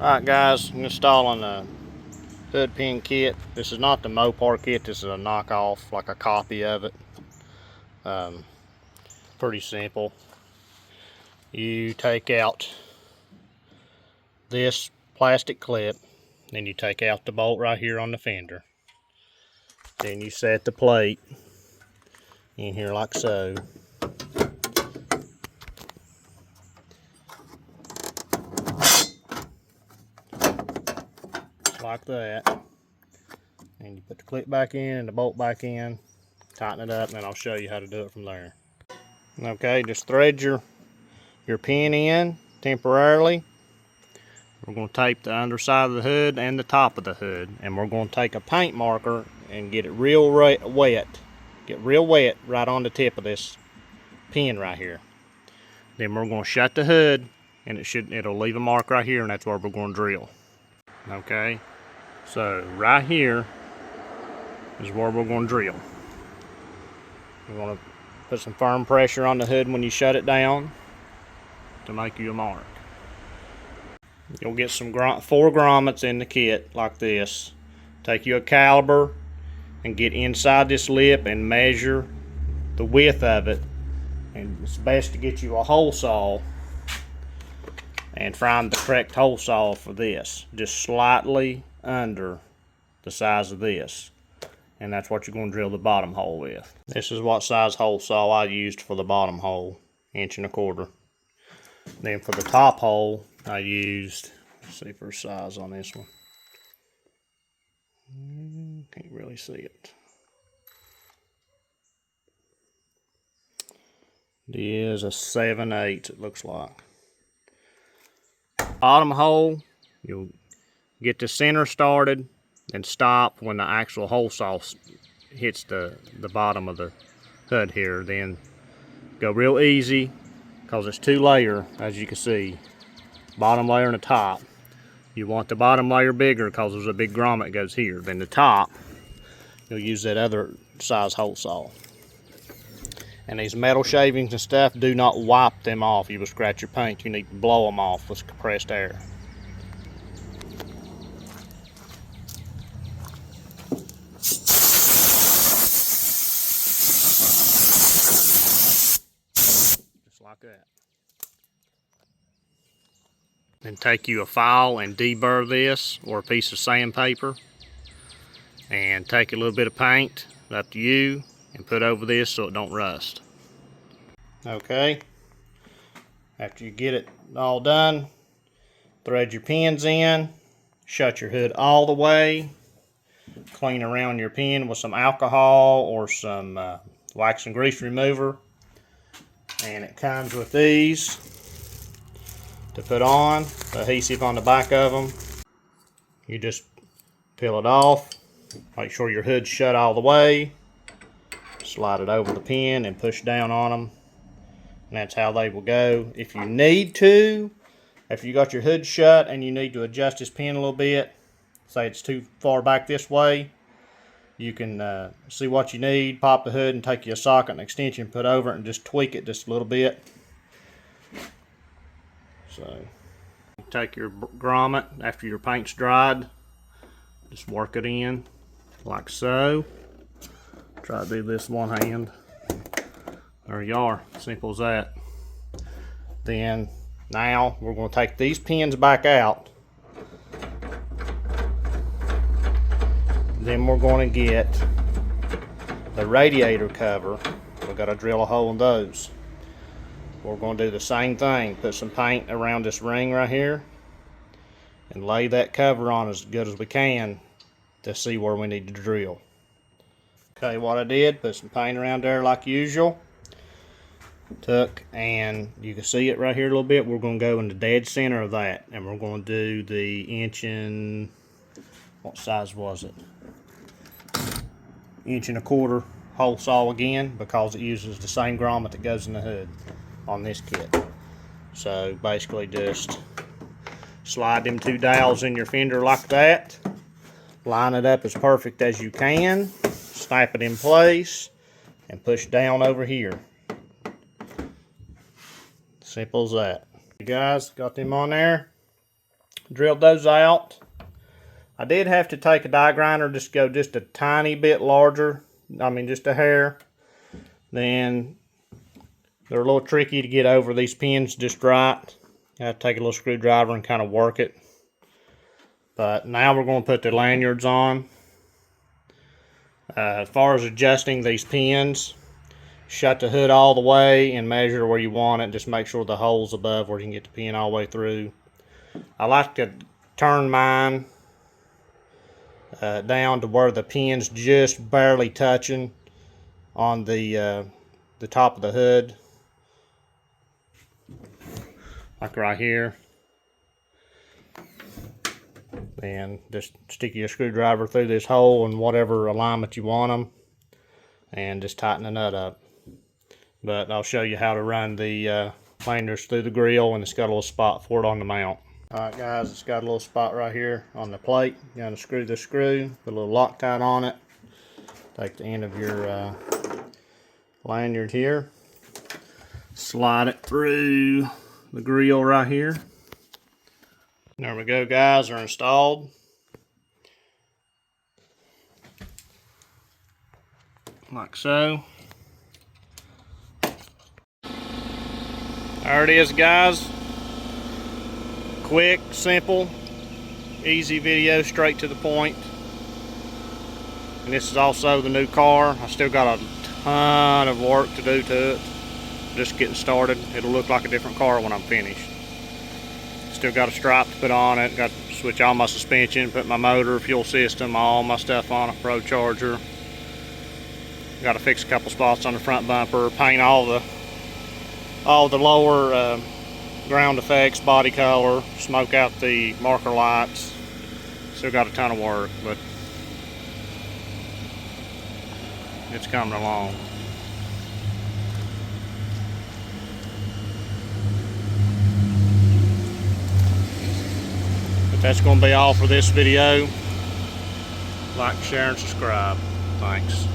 Alright guys, I'm installing a hood pin kit. This is not the Mopar kit, this is a knockoff, like a copy of it. Pretty simple. You take out this plastic clip, then you take out the bolt right here on the fender. Then you set the plate in here like so. Just like that. And you put the clip back in and the bolt back in, tighten it up, and then I'll show you how to do it from there. Okay, just thread your pin in temporarily. We're going to tape the underside of the hood and the top of the hood, and we're going to take a paint marker and get it real wet. Get real wet right on the tip of this pin right here. Then we're going to shut the hood, and it'll leave a mark right here, and that's where we're going to drill. Okay, so right here is where we're going to drill. We're going to put some firm pressure on the hood when you shut it down to make you a mark. You'll get some 4 grommets in the kit like this. Take you a caliper and get inside this lip and measure the width of it. And it's best to get you a hole saw and find the correct hole saw for this. Just slightly under the size of this. And that's what you're going to drill the bottom hole with. This is what size hole saw I used for the bottom hole, 1.25 inches. Then for the top hole, I used, let's see for size on this one. Can't really see it. It is a 7/8, it looks like. Bottom hole, you'll get the center started and stop when the actual hole saw hits the bottom of the hood here. Then go real easy, because it's 2 layer, as you can see. Bottom layer and the top. You want the bottom layer bigger because there's a big grommet that goes here. Then the top, you'll use that other size hole saw. And these metal shavings and stuff, do not wipe them off. You will scratch your paint. You need to blow them off with compressed air. Just like that. Then take you a file and deburr this, or a piece of sandpaper, and take a little bit of paint, up to you, and put over this so it don't rust. Okay, after you get it all done, thread your pins in, shut your hood all the way, clean around your pin with some alcohol or some wax and grease remover, and it comes with these to put on, the adhesive on the back of them. You just peel it off, make sure your hood's shut all the way, slide it over the pin and push down on them, and that's how they will go. If you need to, if you got your hood shut and you need to adjust this pin a little bit, say it's too far back this way, you can see what you need, pop the hood and take your socket and extension, put over it and just tweak it just a little bit. So, take your grommet after your paint's dried, just work it in like so. Try to do this one hand. There you are, simple as that. Then now we're going to take these pins back out. Then we're going to get the radiator cover. We've got to drill a hole in those. We're going to do the same thing. Put some paint around this ring right here and lay that cover on as good as we can to see where we need to drill. Okay, what I did, put some paint around there like usual. Took, and you can see it right here a little bit. We're going to go in the dead center of that, and we're going to do the 1 what size was it? 1.25 inch hole saw again, because it uses the same grommet that goes in the hood on this kit. So basically just slide them 2 dowels in your fender like that, line it up as perfect as you can, snap it in place, and push down over here. Simple as that. You guys got them on there. drilled those out. I did have to take a die grinder, just go just a tiny bit larger. I mean, just a hair. Then they're a little tricky to get over these pins just right. You have to take a little screwdriver and kind of work it. But now we're going to put the lanyards on. As far as adjusting these pins, shut the hood all the way and measure where you want it. Just make sure the hole's above where you can get the pin all the way through. I like to turn mine down to where the pin's just barely touching on the top of the hood, like right here. Then just stick your screwdriver through this hole in whatever alignment you want them, and just tighten the nut up. But I'll show you how to run the lanyards through the grill, and it's got a little spot for it on the mount. Alright guys, it's got a little spot right here on the plate. You gotta screw the screw, put a little Loctite on it. Take the end of your lanyard here, slide it through the grill right here. There we go guys, they're installed. Like so. There it is guys. Quick, simple, easy video, straight to the point. And this is also the new car. I still got a ton of work to do to it. Just getting started. It'll look like a different car when I'm finished. Still got a stripe to put on it. Got to switch all my suspension, put my motor, fuel system, all my stuff on it, Pro Charger. Got to fix a couple spots on the front bumper, paint all the lower ground effects, body color, smoke out the marker lights. Still got a ton of work, but it's coming along. But that's going to be all for this video. Like, share, and subscribe. Thanks.